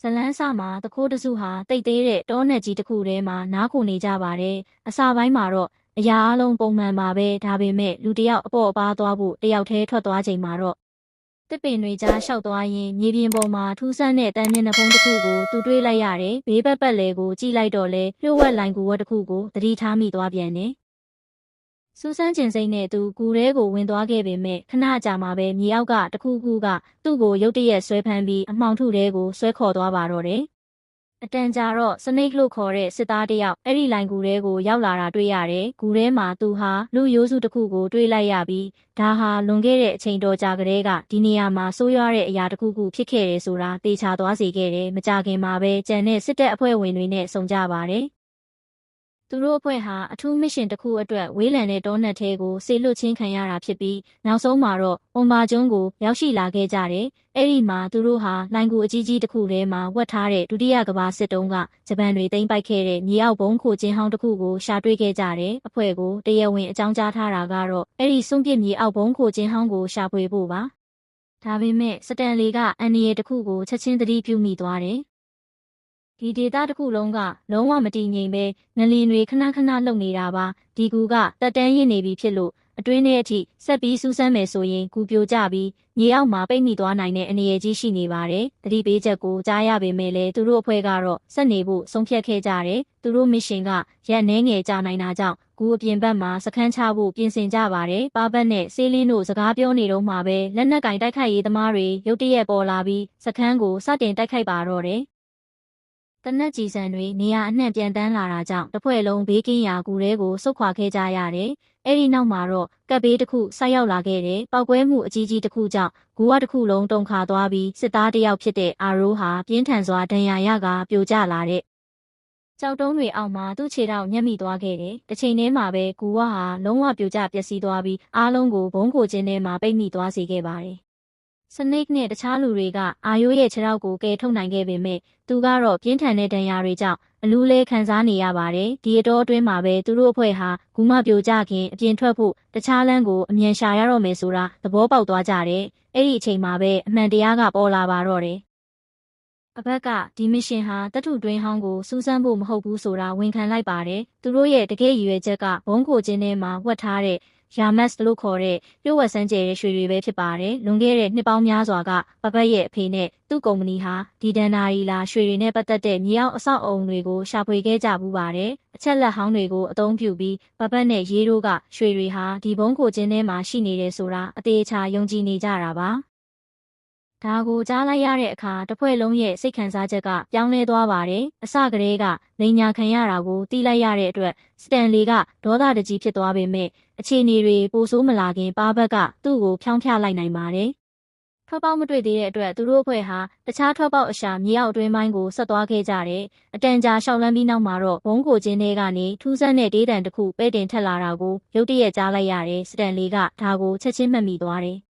ဇလန်းစာမှာတခိုးတစုဟာတိတ်သေးတဲ့တောနက်ကြီးတစ်ခုထဲမှာနားခိုနေကြပါတယ်။အစာပိုင်းမှာတော့အရာအလုံးပုံမှန်ပါပဲ။ဒါပေမဲ့လူတစ်ယောက်အပေါ့အပါးသွားဖို့တယောက်တည်းထွက်သွားချိန်မှာတော့တစ်ပင်တွေကြားလျှောက်သွားရင်မြေပြင်ပေါ်မှာထူးဆန်းတဲ့တန်မြင့်နှဖုံးတစ်ခုကိုသူတွေးလိုက်ရတယ်။ဘေးပတ်လည်ကိုကြည့်လိုက်တော့လဲလျှို့ဝှက်လိုင်ကူဝတ်တစ်ခုကိုသတိထားမိသွားပြန်တယ်။စူးစမ်းကျင်စိမ့်နဲ့သူကူထဲကိုဝင်သွားခဲ့ပေမဲ့ခဏကြာမှပဲမြေအောက်ကတခုခုကသူ့ကိုရုတ်တရက်ဆွဲဖမ်းပြီးအမှောင်ထုထဲကိုဆွဲခေါ်သွားပါတော့တယ်။အတန်ကြာတော့စနိတ်လို့ခေါ်တဲ့စစ်သားတယောက်အဲ့ဒီလိုင်ကူထဲကိုရောက်လာတာတွေ့ရတယ်။ကူထဲမှာသူဟာလူရိုးစုတစ်ခုကိုတွေ့လိုက်ရပြီးဒါဟာလွန်ခဲ့တဲ့အချိန်တော်ကြာကလေးကဒီနေရာမှာဆိုးရွားတဲ့အရာတစ်ခုခုဖြစ်ခဲ့တယ်ဆိုတာသေချာသွားစေခဲ့တယ်။မကြခင်မှာပဲကြံတဲ့စစ်တပ်အဖွဲ့ဝင်တွေနဲ့ဆုံကြပါတယ်။သူတို့အဖွဲ့ဟာအထူးမစ်ရှင်တစ်ခုအတွက်ဝေးလံတဲ့တောနက်ထဲကိုဆေလွတ်ချင်းခံရတာဖြစ်ပြီးနောက်ဆုံးမှာတော့အွန်ဘာကျွန်းကိုရောက်ရှိလာခဲ့ကြတယ်။အဲ့ဒီမှာသူတို့ဟာလိုင်ကူအကြီးကြီးတစ်ခုထဲမှာဝတ်ထားတဲ့ဒုတိယကမ္ဘာစစ်တုန်းကဂျပန်တွေသိမ်းပိုက်ခဲ့တဲ့မြေအောက်ဘုံခိုကျင်းဟောင်းတစ်ခုကိုရှာတွေ့ခဲ့ကြတယ်။အဖွဲ့ကိုတရားဝင်အကြောင်းကြားထားတာကတော့အဲ့ဒီစွန့်ပစ်မြေအောက်ဘုံခိုကျင်းဟောင်းကိုရှာဖွေဖို့ပါ။ဒါပေမဲ့စတန်လီကအန်နီရဲ့တစ်ခုကိုချက်ချင်းသတိပြုမိသွားတယ်။ဒီဒေတာတစ်ခုလုံးကလုံးဝမတည်ငြိမ်ပဲငလင်တွေခဏခဏလှုပ်နေတာပါဒီကူကတက်တန်းရစ်နေပြီဖြစ်လို့အတွင်းထဲအထိဆက်ပြီးစူးစမ်းမယ်ဆိုရင်ကူပြိုကျပြီးမြေအောက်မှာပိတ်မိသွားနိုင်တဲ့အနေအကြီးရှိနေပါတယ်သတိပေးချက်ကိုကြားရပေမဲ့လည်းသူတို့အဖွဲ့ကတော့ဆက်နေဖို့ဆုံးဖြတ်ခဲ့ကြတယ်သူတို့မစ်ရှင်ကရက်နှဲငယ်ကြာနိုင်တာကြောင့်ကူအပြင်ဘက်မှာစခန်းချဖို့ပြင်ဆင်ကြပါတယ်ပါဘတ်နဲ့ဆေးလင်းတို့စကားပြောနေတော့မှပဲလက်နက်ကင်တိုက်ခိုက်ရေးသမားတွေရုတ်တရက်ပေါ်လာပြီးစခန်းကိုစတင်တိုက်ခိုက်ပါတော့တယ်တနက်ကြီးစံတွေနေရာအနှံ့ပြန်တန်းလာတာကြောင့်တစ်ဖွဲ့လုံးဘေးကင်းရာကူထဲကိုဆုတ်ခွာခဲ့ကြရတယ်။အဲ့ဒီနောက်မှာတော့ကပ်ဘေးတစ်ခုဆိုက်ရောက်လာခဲ့တယ်။ပောက်ကွဲမှုအကြီးကြီးတစ်ခုကြောင့်ဂူဝတစ်ခုလုံးတုန်ခါသွားပြီးစစ်သားတစ်ယောက်ဖြစ်တဲ့အာရိုးဟာပြင်းထန်စွာဒဏ်ရာရကပြိုကျလာတဲ့ကြောက်တုံးတွေအောက်မှာသူ့ခြေထောက်ညှက်မိသွားခဲ့တယ်။တစ်ချိန်တည်းမှာပဲဂူဝဟာလုံးဝပြိုကျပျက်စီးသွားပြီးအားလုံးကိုဘုံကိုကျင်းထဲမှာပိတ်မိသွားစေခဲ့ပါတယ်။စနိတ်နဲ့တခြားလူတွေကအာယိုးရဲ့ခြေထောက်ကိုကယ်ထုတ်နိုင်ခဲ့ပေမဲ့သူကတော့ပြင်းထန်တဲ့ဒဏ်ရာတွေကြောင့်အလူးလဲခံစားနေရပါတယ်။ဒီအတော်အတွင်းမှာပဲသူတို့အဖွဲ့ဟာဂူမပြိုကျခင်အပြင်ထွက်ဖို့တခြားလမ်းကိုအမြန်ရှာရတော့မယ်ဆိုတာသဘောပေါက်သွားကြတယ်။အဲ့ဒီအချိန်မှာပဲအမှန်တရားကပေါ်လာပါတော့တယ်။အဘက်ကဒီမစ်ရှင်ဟာတထုတွင်းဟောင်းကိုစူးစမ်းဖို့မဟုတ်ဘူးဆိုတာဝန်ခံလိုက်ပါတယ်။သူတို့ရဲ့တကယ့်ရည်ရွယ်ချက်ကဘုံကိုကျင်းထဲမှာဝတ်ထားတဲ့ယာမတ်လို့ခေါ်တဲ့လျှို့ဝှက်စမ်းကြဲတဲ့ရွှေတွေပဲဖြစ်ပါတယ်။လွန်ခဲ့တဲ့နှစ်ပေါင်းများစွာကပပတ်ရဲ့အဖေနဲ့သူ့ကုမ္ပဏီဟာဒီဒန်နာရီလာရွှေတွေနဲ့ပတ်သက်တဲ့မြေအောက်အဆောက်အအုံတွေကိုရှာဖွေခဲ့ကြဘူးပါတယ်။အချက်လက်ဟောင်းတွေကိုအသုံးပြုပြီးပပတ်နဲ့ရေးတို့ကရွှေတွေဟာဒီဘုံကိုကျင်းထဲမှာရှိနေတယ်ဆိုတာအသေးချာယုံကြည်နေကြတာပါ။ဒါကိုကြားလိုက်ရတဲ့အခါတစ်ဖွဲ့လုံးရဲ့စိတ်ခံစားချက်ကပြောင်းလဲသွားပါတယ်။အစကတည်းကလိန်ညာခံရတာကိုသိလိုက်ရတဲ့အတွက်စတန်လီကဒေါသတကြီးဖြစ်သွားပေမဲ့အခြေအနေတွေပိုဆိုးမလာခင်ပါဘက်ကသူ့ကိုဖျောင်းဖျလိုက်နိုင်ပါတယ်။ထွက်ပေါက်မတွေ့သေးတဲ့အတွက်သူတို့အဖွဲ့ဟာတခြားထွက်ပေါက်အရှာမြေအောက်တွင်းပိုင်းကိုဆက်သွားခဲ့ကြတယ်။အတန်ကြာရှောက်လန်းပြီးနောက်မှာတော့ဘုံကိုကျင်းထဲကနေထူးဆန်းတဲ့ဒေးတံတစ်ခုပဲ့တင်ထက်လာတာကိုရုတ်တရက်ကြားလိုက်ရတယ်။စတန်လီကဒါကိုချက်ချင်းမှတ်မိသွားတယ်။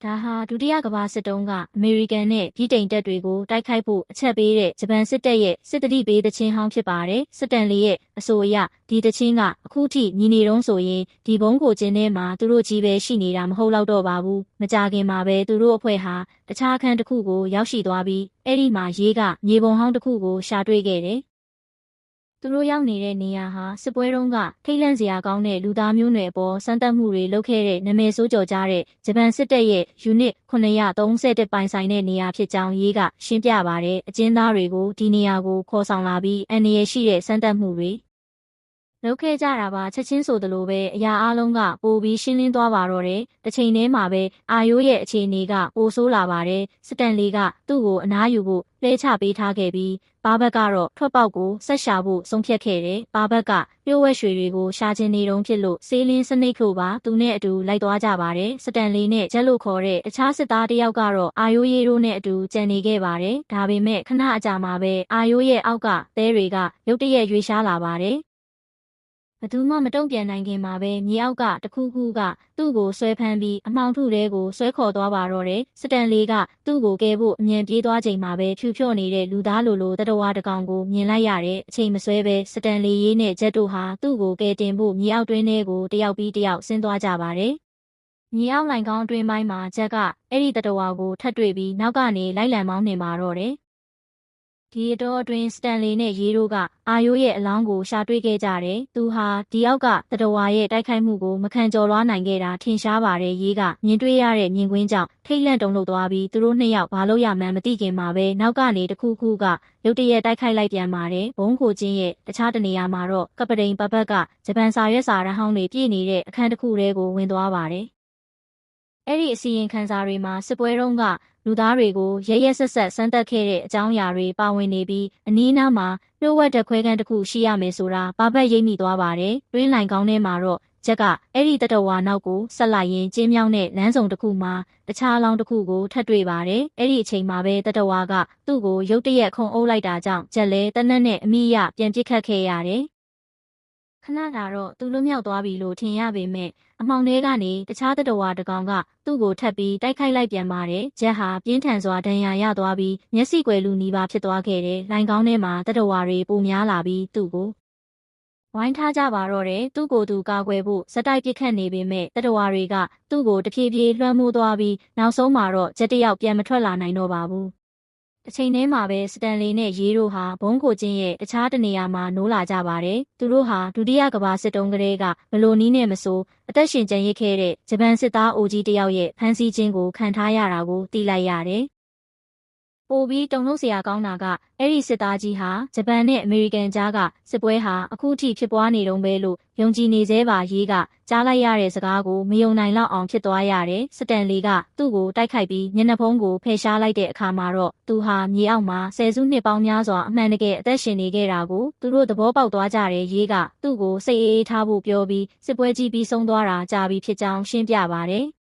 ဒါဟာဒုတိယကမ္ဘာစစ်တုန်းကအမေရိကန်နဲ့ဗြိတိန်တပ်တွေကိုတိုက်ခိုက်ဖို့အချက်ပေးတဲ့ဂျပန်စစ်တပ်ရဲ့စစ်တတိပေးသချင်းဟောင်းဖြစ်ပါတယ်။စတန်လီရဲ့အဆိုအရဒီသချင်းကအခုထိညီနေတုံးဆိုရင်ဒီဘုံကိုကျင်းထဲမှာသူတို့ကြီးပဲရှိနေတာမဟုတ်တော့ပါဘူး။မကြခင်မှာပဲသူတို့အဖွဲ့ဟာတခြားအခန်းတစ်ခုကိုရောက်ရှိသွားပြီးအဲ့ဒီမှာရေးကမြေပုံဟောင်းတစ်ခုကိုရှာတွေ့ခဲ့တယ်။သူတို့ရောက်နေတဲ့နေရာဟာစစ်ပွဲတုန်းကထိတ်လန့်စရာကောင်းတဲ့လူသားမျိုးနွယ်အပေါ်စမ်းသပ်မှုတွေလုပ်ခဲ့တဲ့နာမည်ဆိုးကျော်ကြားတဲ့ဂျပန်စစ်တပ်ရဲ့ Unit 931ပိုင်ဆိုင်တဲ့နေရာဖြစ်ကြောင်းရေးကရှင်းပြပါတယ်အကျဉ်းသားတွေကိုဒီနေရာကိုခေါ်ဆောင်လာပြီးအန္တရာယ်ရှိတဲ့စမ်းသပ်မှုတွေလုပ်ခဲ့ကြတာပါချက်ချင်းဆိုသလိုပဲအရာအလုံးကပိုပြီးရှင်းလင်းသွားပါတော့တယ်တစ်ချိန်တည်းမှာပဲအာယိုးရဲ့အခြေအနေကပိုဆိုးလာပါတယ်စတန်လီကသူ့ကိုအနားယူဖို့လှဲချပေးထားခဲ့ပြီးပါဘက်ကတော့ထွက်ပေါက်ကိုဆက်ရှာဖို့ဆုံးဖြတ်ခဲ့တယ်ပါဘက်ကပြိုးဝဲရွှေတွေကိုရှာချင်နေတုံးဖြစ်လို့ဆေးလင်းစနိတ်လို့ပါသူနဲ့အတူလိုက်သွားကြပါတယ်စတန်လီနဲ့ဂျက်လို့ခေါ်တဲ့တခြားစစ်သားတစ်ယောက်ကတော့အာယိုးရီတို့နဲ့အတူကြံနေခဲ့ပါတယ်ဒါပေမဲ့ခဏအကြာမှာပဲအာယိုးရဲ့အောက်ကသဲတွေကရုတ်တရက်ရွေ့ရှားလာပါတယ်ဘသူမှမတုံ့ပြန်နိုင်ခင်မှာပဲမြေအောက်ကတခုခုကသူ့ကိုဆွဲဖမ်းပြီးအမှောင်ထုထဲကိုဆွဲခေါ်သွားပါတော့တယ်စတန်လီကသူ့ကိုကယ်ဖို့အမြန်ပြေးသွားချိန်မှာပဲဖြူဖြော့နေတဲ့လူသားလိုတတဝါတကောင်ကိုမြင်လိုက်ရတဲ့အချိန်မဆွဲပဲစတန်လီရေးနဲ့ဂျက်တို့ဟာသူ့ကိုကယ်တင်ဖို့မြေအောက်တွင်းထဲကိုတယောက်ပြီးတယောက်ဆင်းသွားကြပါတယ်မြေအောက်လိုင်ကောင်းအတွင်းပိုင်းမှာဂျက်ကအဲ့ဒီတတဝါကိုထပ်တွေ့ပြီးနောက်ကနေလိုက်လံမောင်းနေပါတော့တယ် ဒီတော့အတွင်းစတန်လီနဲ့ရေတို့ကအာယိုးရဲ့အလောင်းကိုရှာတွေ့ခဲ့ကြတယ်။သူဟာဒီအောက်ကတတဝါရဲ့တိုက်ခိုက်မှုကိုမခံကျော်လွှားနိုင်ခဲ့တာထင်ရှားပါတယ်။ရေးကမြင်တွေ့ရတဲ့မြင်ကွင်းကြောင့်ထိတ်လန့်တုန်လှုပ်သွားပြီးသူတို့နှစ်ယောက်ဘာလို့ရမှန်းမသိခင်မှာပဲနောက်ကနေတခုခုကရုတ်တရက်တိုက်ခိုက်လိုက်ပြန်ပါတယ်။ဘုံကိုချင်းရဲ့တခြားတနေရာမှာတော့ကပတိန်ပပတ်ကဂျပန်စာရွက်စာတမ်းဟောင်းတွေပြည့်နေတဲ့အခန်းတစ်ခုထဲကိုဝင်သွားပါတယ်။အဲ့ဒီအစီရင်ခံစာတွေမှာစစ်ပွဲတုန်းကလူသားတွေကိုရဲရဲဆက်ဆက်စမ်းသပ်ခဲ့တဲ့အကြောင်းအရာတွေပါဝင်နေပြီးအနီးအနားမှာလျှို့ဝှက်ဓာတ်ခွဲခန်းတစ်ခုရှိရမယ်ဆိုတာဘာဘက်ရိပ်မိသွားပါတယ်။တွင်းလိုင်ကောင်းထဲမှာတော့ဂျက်ကအဲ့ဒီတတဝါနောက်ကိုဆက်လိုက်ရင်ကျင်းမြောင်းတဲ့လမ်းစုံတစ်ခုမှာတခြားအလောင်းတစ်ခုကိုထပ်တွေ့ပါတယ်။အဲ့ဒီအချိန်မှာပဲတတဝါကသူ့ကိုရုတ်တရက်ခုန်အုပ်လိုက်တာကြောင့်ဂျက်လည်းတနက်နဲ့အမိရပြန်ပစ်ခတ်ခဲ့ရတယ်။ခဏတာတော့သူလွတ်မြောက်သွားပြီလို့ထင်ရပေမဲ့အမှောင်ထဲကနေတခြားတတဝါတစ်ကောင်ကသူ့ကိုထပ်ပြီးတိုက်ခိုက်လိုက်ပြန်ပါတယ်။ဂျက်ဟာပြင်းထန်စွာဒဏ်ရာရသွားပြီးမျက်စိကွယ်လူနီးပါးဖြစ်သွားခဲ့တယ်။လိုင်ကောင်းထဲမှာတတဝါတွေပိုများလာပြီးသူ့ကိုဝိုင်းထားကြပါတော့တယ်။သူ့ကိုယ်သူကာကွယ်ဖို့ဇက်တိုက်ပစ်ခတ်နေပေမဲ့တတဝါတွေကသူ့ကိုတဖြည်းဖြည်းလွှမ်းမိုးသွားပြီးနောက်ဆုံးမှာတော့ဂျက်တယောက်ပြန်မထွက်လာနိုင်တော့ပါဘူး။တစ်ချိန်တည်းမှာပဲစတန်လီနဲ့ရေတို့ဟာဘုံကိုချင်းရဲ့တခြားတနေရာမှာနိုးလာကြပါတယ်။သူတို့ဟာဒုတိယကမ္ဘာစစ်တုန်းကတည်းကဘလို့နီးနဲ့မဆိုအသက်ရှင်ကျန်ရစ်ခဲ့တဲ့ဂျပန်စစ်သားအိုကြီးတယောက်ရဲ့ဖမ်းဆီးခြင်းကိုခံထားရတာကိုသိလိုက်ရတယ်။ပိုပြီးတုန်လှုပ်စရာကောင်းတာကအဲ့ဒီစစ်သားကြီးဟာဂျပန်နဲ့အမေရိကန်ကြားကစစ်ပွဲဟာအခုထိဖြစ်ပွားနေတုန်းပဲလို့ယုံကြည်နေသေးပါရေးကကြားလိုက်ရတဲ့စကားကိုမယုံနိုင်လောက်အောင်ဖြစ်သွားရတယ်။စတန်လီကသူ့ကိုတိုက်ခိုက်ပြီးမျက်နှာဖုံးကိုဖယ်ရှားလိုက်တဲ့အခါမှာတော့သူဟာမြေအောက်မှာဆယ်စုနှစ်ပေါင်းများစွာအမှန်တကယ်အသက်ရှင်နေခဲ့တာကိုသူတို့သဘောပေါက်သွားကြတဲ့ရေးကသူ့ကိုစိတ်အေးထားဖို့ပြောပြီးစစ်ပွဲကြီးပြီးဆုံးသွားတာကြာပြီဖြစ်ကြောင်းရှင်းပြပါတယ်။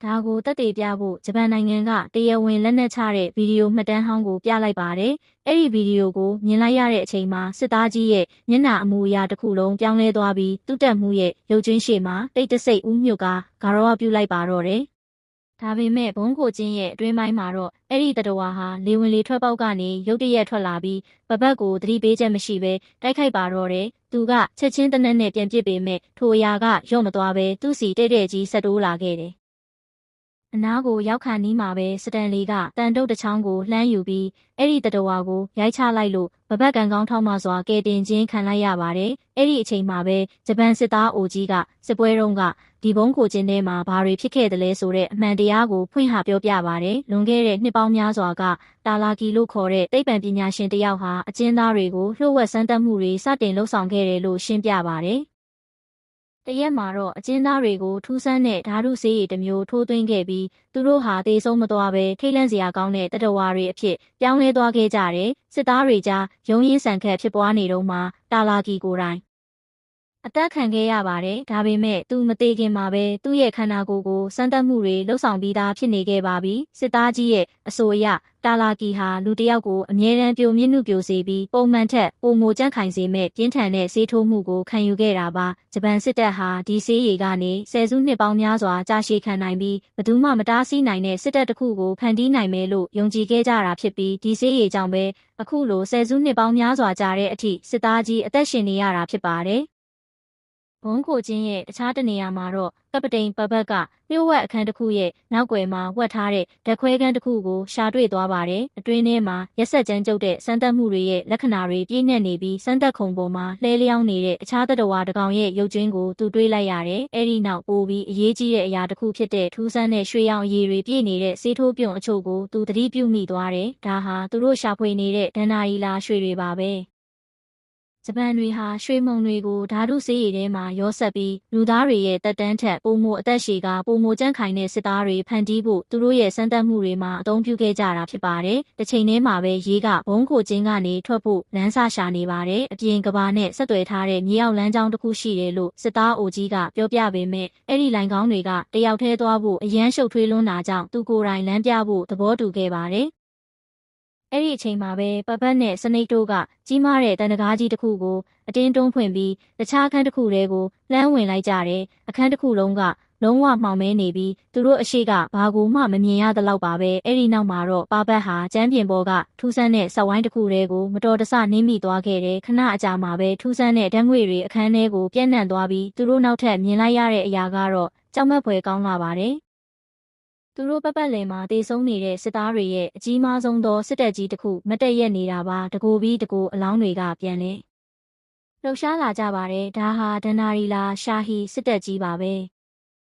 ဒါကိုသက်သေပြဖို့ဂျပန်နိုင်ငံကတရားဝင်လက်နက်ချတဲ့ဗီဒီယိုမှတ်တမ်းဟောင်းကိုပြလိုက်ပါတယ်။အဲ့ဒီဗီဒီယိုကိုမြင်လိုက်ရတဲ့အချိန်မှာစစ်သားကြီးရဲ့မျက်နှာအမူအရာတစ်ခုလုံးပြောင်းလဲသွားပြီးသူ့တက်မှုရဲ့ရုပ်ချင်းရှေ့မှာတိတ်တဆိတ်ဦးမြုပ်ကဂါရဝပြုလိုက်ပါတော့တယ်။ဒါပေမဲ့ဘုံကိုချင်းရဲ့အတွင်းပိုင်းမှာတော့အဲ့ဒီတတဝါဟာလေဝင်လေထွက်ပေါက်ကနေရုတ်တရက်ထွက်လာပြီးပပတ်ကိုသတိပေးချက်မရှိဘဲတိုက်ခိုက်ပါတော့တယ်။သူကချက်ချင်းတနက်နဲ့ပြန်ပစ်ပေမဲ့ထိုအရာကရုံ့မသွားဘဲသူ့စီတဲ့တဲ့ကြီးဆက်တိုးလာခဲ့တယ်။အနားကိုရောက်ခါနီးမှာပဲစတန်လီကတန်တုတ်တစ်ချောင်းကိုလှမ်းယူပြီးအဲ့ဒီတတဝါကိုရိုက်ချလိုက်လို့ပပတ်ကန်ကောင်းထောက်မှစွာကဲတင်ခြင်းခံလိုက်ရပါတယ်။အဲ့ဒီအချိန်မှာပဲဂျပန်စစ်သားအိုကြီးကစစ်ပွဲတုန်းကဒီဘုံကိုချင်းထဲမှာဘာတွေဖြစ်ခဲ့တယ်လဲဆိုတဲ့အမှန်တရားကိုဖွင့်ဟပြောပြပါတယ်။လွန်ခဲ့တဲ့နှစ်ပေါင်းများစွာကတာလာကီလို့ခေါ်တဲ့သိပ္ပံပညာရှင်တစ်ယောက်ဟာအကျဉ်းသားတွေကိုလျှို့ဝှက်စမ်းသပ်မှုတွေစတင်လှုပ်ဆောင်ခဲ့တယ်လို့ရှင်းပြပါတယ်။တရက်မှာတော့အကျဉ်းသားတွေကိုထူးဆန်းတဲ့ဓာတုဆေးရည်တစ်မျိုးထိုးသွင်းခဲ့ပြီးသူတို့ဟာသေဆုံးမသွားဘဲထိတ်လန့်စရာကောင်းတဲ့တတဝါတွေအဖြစ်ပြောင်းလဲသွားခဲ့ကြတယ်။စစ်သားတွေကြားရုံးရင်းဆန်ခတ်ဖြစ်ပွားနေတော့မှတာလာကီကိုယ်တိုင်အသက်ခံခဲ့ရပါတယ်။ဒါပေမဲ့သူမသေးခင်မှာပဲသူ့ရဲ့ခန္ဓာကိုယ်ကိုစမ်းသပ်မှုတွေလှုပ်ဆောင်ပြီးသားဖြစ်နေခဲ့ပါပြီ။စစ်သားကြီးရဲ့အဆိုအရတာလာကီဟာလူတစ်ယောက်ကိုအမြဲတမ်းပြိုမြင့်နှုတ်ပြိုစေပြီးပုံမှန်ထက်ပိုမိုကြန့်ခိုင်စေမဲ့ပြင်းထန်တဲ့ဆေးထိုးမှုကိုခံယူခဲ့တာပါ။ဂျပန်စစ်တပ်ဟာဒီဆေးရည်ကနေဆယ်စုနှစ်ပေါင်းများစွာကြာရှည်ခံနိုင်ပြီးဘယ်သူမှမတားဆီးနိုင်တဲ့စစ်တပ်တစ်ခုကိုဖန်တီးနိုင်မယ်လို့ယုံကြည်ခဲ့ကြတာဖြစ်ပြီးဒီဆေးရည်ကြောင့်ပဲအခုလိုဆယ်စုနှစ်ပေါင်းများစွာကြာတဲ့အထိစစ်သားကြီးအသက်ရှင်နေရတာဖြစ်ပါတယ်။ဘုံကိုချင်းရဲ့တခြားတနေရာမှာတော့ကပတိန်ပပတ်ကလျှို့ဝှက်အခန်းတစ်ခုရဲ့နောက်ွယ်မှာဝှက်ထားတဲ့ဓာတ်ခွဲခန်းတစ်ခုကိုရှာတွေ့သွားပါတယ်။အတွင်းထဲမှာရက်ဆက်ကြမ်းကြုတ်တဲ့စမ်းသပ်မှုတွေရဲ့လက္ခဏာတွေပြည့်နှက်နေပြီးစမ်းသပ်ခုံပေါ်မှာလှဲလျောင်းနေတဲ့အခြားတတဝါတစ်ကောင်ရဲ့ရုပ်ကြွင်းကိုသူတွေးလိုက်ရတယ်။အဲ့ဒီနောက်ပိုပြီးအရေးကြီးတဲ့အရာတစ်ခုဖြစ်တဲ့ထူးဆန်းတဲ့ရွှေရောင်အရည်တွေပြည့်နေတဲ့ဆေးထိုးပြုံအချို့ကိုသူသတိပြုမိသွားတယ်။ဒါဟာသူတို့ရှာဖွေနေတဲ့ဒဏ္ဍာရီလာရွှေတွေပါပဲ။ဂျပန်တွေဟာရွှေမုံတွေကိုဓာတုဆေးရည်ထဲမှာရောစပ်ပြီးလူသားတွေရဲ့တက်တန်းထက်ပိုမိုအသက်ရှည်ကပိုမိုကြန့်ခိုင်တဲ့စစ်သားတွေဖန်တီးဖို့သူတို့ရဲ့စမ်းသပ်မှုတွေမှာအသုံးပြုခဲ့ကြတာဖြစ်ပါတယ်။တစ်ချိန်တည်းမှာပဲရေးကဘုံကိုချင်းကနေထွက်ဖို့လမ်းစာရှာနေပါတယ်။အပြင်ကဘာနဲ့ဆက်သွယ်ထားတဲ့မြေအောက်လမ်းကြောင်းတစ်ခုရှိတယ်လို့စစ်သားအိုကြီးကပြောပြပေမဲ့အဲ့ဒီလိုင်ကောင်းတွေကတယောက်တည်းသွားဖို့အရန်ရှုပ်ထွေးလွန်းတာကြောင့်သူကိုယ်တိုင်လမ်းပြဖို့သဘောတူခဲ့ပါတယ်။အဲ့ဒီအချိန်မှာပဲပပတ်နဲ့စနိတ်တို့ကကြီးမားတဲ့တန်တကားကြီးတစ်ခုကိုအတင်းတွန်းဖွင့်ပြီးတခြားအခန်းတစ်ခုထဲကိုလှမ်းဝင်လိုက်ကြတယ်။အခန်းတစ်ခုလုံးကလုံးဝမှောင်မဲနေပြီးသူတို့အရှိကဘာကိုမှမမြင်ရသလောက်ပါပဲ။အဲ့ဒီနောက်မှာတော့ပပတ်ဟာကျမ်းပြင်ပေါ်ကထူးဆန်းတဲ့ဆက်ဝိုင်းတစ်ခုထဲကိုမတော်တဆနင်းမိသွားခဲ့တယ်။ခဏအကြာမှာပဲထူးဆန်းတဲ့ဓာတ်ငွေတွေအခန်းထဲကိုပြန့်နှံ့သွားပြီးသူတို့နောက်ထပ်မြင်လိုက်ရတဲ့အရာကတော့ကြောက်မက်ဖွယ်ကောင်းလာပါတယ်။ သူတို့ပတ်ပတ်လည်မှာတေဆုံးနေတဲ့စစ်သားတွေရဲ့အကြီးမားဆုံးသောစစ်တပ်ကြီးတစ်ခုမတက်ရက်နေတာပါတကူပြီးတကူအလောင်းတွေကပြန်လဲလှုပ်ရှားလာကြပါတယ်ဒါဟာဒန်နာရီလာရှာဟီစစ်တပ်ကြီးပါပဲ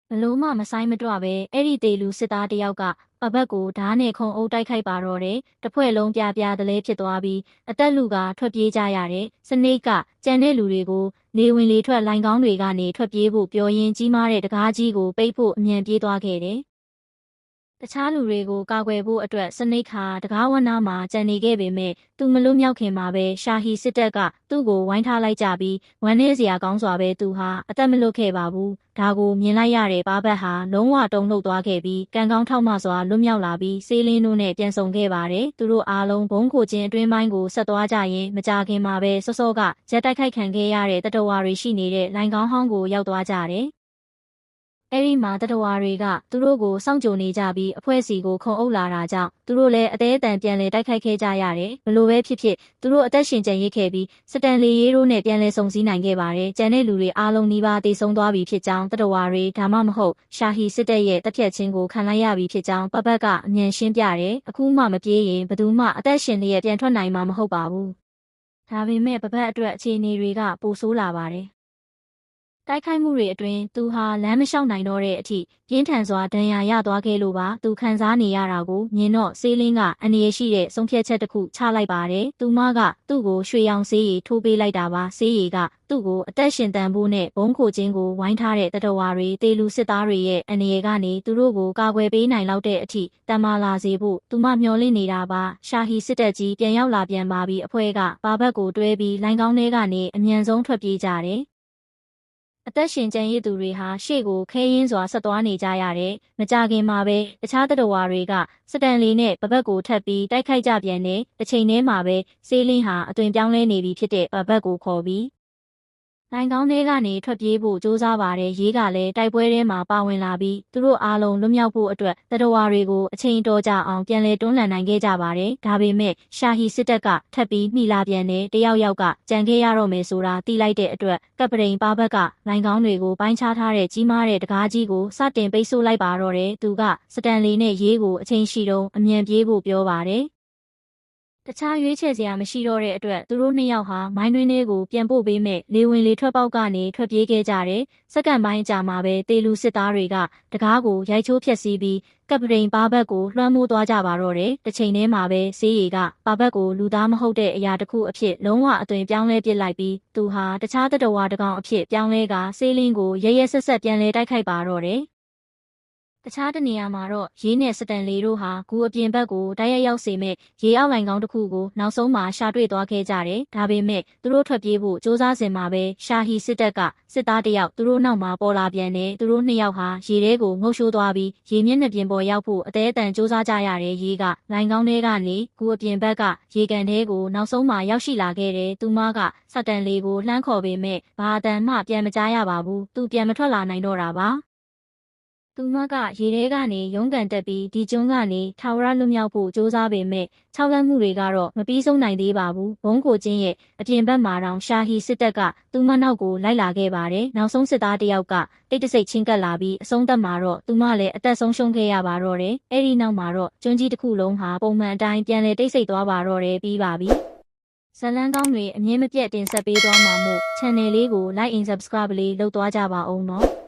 ဘလို့မှမဆိုင်မတွပဲအဲ့ဒီတေလူစစ်သားတယောက်ကပပတ်ကိုဓားနဲ့ခုံအုပ်တိုက်ခိုက်ပါတော့တယ်တဖွဲ့လုံးပြပြတလဲဖြစ်သွားပြီးအသက်လူကထွက်ပြေးကြရတယ်စနေကကြံတဲ့လူတွေကိုလေဝင်လေထွက်လိုင်ကောင်းတွေကနေထွက်ပြေးဖို့ပြောရင်းကြီးမားတဲ့တကားကြီးကိုပိတ်ဖို့အမြန်ပြေးသွားခဲ့တယ်တခြားလူတွေကိုကာကွယ်ဖို့အတွက်စနိတ်ခါတကားဝနာမှာကြံနေခဲ့ပေမဲ့သူမလွတ်မြောက်ခင်မှာပဲရှာဟီစစ်တပ်ကသူ့ကိုဝိုင်းထားလိုက်ကြပြီးဝမ်းနည်းစရာကောင်းစွာပဲသူဟာအသက်မလွတ်ခဲ့ပါဘူးဒါကိုမြင်လိုက်ရတဲ့ဘာဘတ်ဟာလုံးဝတုန်လှုပ်သွားခဲ့ပြီးကံကောင်းထောက်မစွာလွတ်မြောက်လာပြီးဆေးလင်းတို့နဲ့ပြန်ဆုံခဲ့ပါတယ်သူတို့အားလုံးဘုံခိုခြင်းအတွင်းပိုင်းကိုဆက်သွားကြရင်မကြခင်မှာပဲစောစောကဂျက်တိုက်ခိုက်ခံခဲ့ရတဲ့တတဝါတွေရှိနေတဲ့လိုင်ကောင်းဟောင်းကိုရောက်သွားကြတယ်အဲ့ဒီမှာတတဝါတွေကသူတို့ကိုစောင့်ကြိုနေကြပြီးအဖွဲ့စီကိုခုံအုပ်လာတာကြောင့်သူတို့လည်းအသေးအတန်ပြန်လဲတိုက်ခိုက်ခဲ့ကြရတယ်ဘလို့ပဲဖြစ်ဖြစ်သူတို့အသက်ရှင်ကျန်ရစ်ခဲ့ပြီးစတန်လီရေးတို့နဲ့ပြန်လဲဆုံစည်းနိုင်ခဲ့ပါတယ်ကျန်တဲ့လူတွေအားလုံးနီးပါးတေဆုံးသွားပြီဖြစ်ကြောင်းတတဝါတွေဒါမှမဟုတ်ရှာဟီစစ်တပ်ရဲ့တပ်ဖြတ်ခြင်းကိုခံလိုက်ရပြီဖြစ်ကြောင်းပပတ်ကအမြန်ရှင်းပြတယ်အခုမှမပြေးရင်ဘယ်သူမှအသက်ရှင်လျက်ပြန်ထွက်နိုင်မှာမဟုတ်ပါဘူးဒါပေမဲ့ပပတ်အတွက်အခြေအနေတွေကပိုဆိုးလာပါတယ်တိုက်ခိုက်မှုတွေအတွင်းသူဟာလမ်းမလျှောက်နိုင်တော့တဲ့အထိပြင်းထန်စွာဒဏ်ရာရသွားခဲ့လို့ပါသူခံစားနေရတာကိုမြင်တော့ဆေးလင်းကအန္တရာယ်ရှိတဲ့ဆုံးဖြတ်ချက်တစ်ခုချလိုက်ပါတယ်သူမကသူ့ကိုရွှေရောင်ဆေးရည်ထိုးပေးလိုက်တာပါဆေးရည်ကသူ့ကိုအသက်ရှင်တန်ဖို့နဲ့ဘုံခိုခြင်းကိုဝိုင်းထားတဲ့တတဝါတွေတေလူစစ်သားတွေရဲ့အန္တရာယ်ကနေသူတို့ကိုကာကွယ်ပေးနိုင်လောက်တဲ့အထိတမလာစေဖို့သူမမျှော်လင့်နေတာပါရှာဟီစစ်တပ်ကြီးပြန်ရောက်လာပြန်ပါပြီးအဖွဲ့ကဘာဘတ်ကိုတွဲပြီးလိုင်ကောင်းထဲကနေအမြန်ဆုံးထွက်ပြေးကြတယ်အသက်ရှင်ကျန်ရစ်သူတွေဟာရှေ့ကိုခဲရင်းစွာဆက်သွားနေကြရတယ်။မကြခင်မှာပဲတခြားတတော်ဝါတွေကစတန်လီနဲ့ပပတ်ကိုထပ်ပြီးတိုက်ခိုက်ကြပြန်တယ်။တစ်ချိန်တည်းမှာပဲဆေးလင်းဟာအသွင်ပြောင်းလဲနေပြီဖြစ်တဲ့ပပတ်ကိုခေါ်ပြီးနိုင်ကောင်းထဲကနေထွက်ပြေးဖို့ကြိုးစားပါတယ်ရေးကလည်းတိုက်ပွဲထဲမှာပါဝင်လာပြီးသူတို့အားလုံးလွတ်မြောက်ဖို့အတွက်တတော်ဝါတွေကိုအချိန်တော်ကြအောင်ပြန်လည်တွန်းလှန်နိုင်ခဲ့ကြပါတယ်ဒါပေမဲ့ရှာဟီစစ်တပ်ကထပ်ပြီးမိလာပြန်တယ်တယောက်ယောက်ကကြံခဲ့ရတော့မယ်ဆိုတာသိလိုက်တဲ့အတွက်ကပ်ပရိန်ပါဘက်ကနိုင်ကောင်းတွေကိုပိုင်းခြားထားတဲ့ကြီးမားတဲ့တကားကြီးကိုစတင်ပိတ်ဆို့လိုက်ပါတော့တယ်သူကစတန်လီနဲ့ရေးကိုအချိန်ရှိတုန်းအမြန်ပြေးဖို့ပြောပါတယ်တခြားရွေးချယ်စရာမရှိတော့တဲ့အတွက်သူတို့နှစ်ယောက်ဟာမိုင်းတွင်းလေးကိုပြန်ပို့ပေးမဲ့လေဝင်လေထွက်ပေါက်ကနေထွက်ပြေးခဲ့ကြတယ်။စက္ကန့်ပိုင်းကြာမှာပဲတေလူစစ်သားတွေကတကားကိုရိုက်ချိုးဖျက်ဆီးပြီးကပ်ပရိန်ပါဘက်ကိုလွှမ်းမိုးသွားကြပါတော့တယ်။တစ်ချိန်တည်းမှာပဲဆေးရည်ကပါဘက်ကိုလူသားမဟုတ်တဲ့အရာတစ်ခုအဖြစ်လုံးဝအသွင်ပြောင်းလဲပစ်လိုက်ပြီးသူဟာတခြားတတော်ဝါတစ်ကောင်အဖြစ်ပြောင်းလဲကဆေးလင်းကိုရဲရဲဆက်ဆက်ပြန်လဲတိုက်ခိုက်ပါတော့တယ်။တခြားတနေရာမှာတော့ရေးနဲ့စတန်လီတို့ဟာဂူအပြင်ဘက်ကိုတိုက်ရိုက်ရောက်စေမဲ့ရေအောက်လိုင်ကောင်းတစ်ခုကိုနောက်ဆုံးမှာရှာတွေ့သွားခဲ့ကြတယ်။ဒါပေမဲ့သူတို့ထွက်ပြေးဖို့စ조사စဉ်မှာပဲရှာဟီစစ်တပ်ကစစ်သားတယောက်သူတို့နောက်မှာပေါ်လာပြန်တယ်။သူတို့နှစ်ယောက်ဟာရေထဲကိုငုတ်ရှိုးသွားပြီးရေမျက်နှာပြင်ပေါ်ရောက်ဖို့အသေးအတန်စ조사ကြရတဲ့ရေကလိုင်ကောင်းထဲကနေဂူအပြင်ဘက်ကရေကန်ထဲကိုနောက်ဆုံးမှာရောက်ရှိလာခဲ့တယ်။သူမကစတန်လီကိုလှမ်းခေါ်ပေမဲ့ဘာအတန်မှပြန်မကြားရပါဘူး။သူပြန်မထွက်လာနိုင်တော့တာပါ။သူမကရေထဲကနေရုန်းကန်တက်ပြီးဒီကျွန်းကနေထာဝရလွတ်မြောက်ဖို့စ조사ပေမဲ့ခြောက်လန့်မှုတွေကတော့မပြီးဆုံးနိုင်သေးပါဘူးဘုံကိုချင်းရဲ့အပြင်ဘက်မှာတောင်ရှာဟီစစ်တပ်ကသူမနောက်ကိုလိုက်လာခဲ့ပါတယ်နောက်ဆုံးစစ်သားတယောက်ကတိတ်တဆိတ်ချင်းကပ်လာပြီးအဆုံးသတ်မှာတော့သူမလည်းအသက်ဆုံးရှုံးခဲ့ရပါတော့တယ်အဲ့ဒီနောက်မှာတော့ကျွန်းကြီးတစ်ခုလုံးဟာပုံမှန်အတိုင်းပြန်လည်တိတ်ဆိတ်သွားပါတော့တယ်ပြီးပါပြီဇလန်းကောင်းတွေအမြင်မပြတ်တင်ဆက်ပေးသွားမှာမို့ channel လေးကို like and subscribe လေးလုပ်သွားကြပါဦးနော်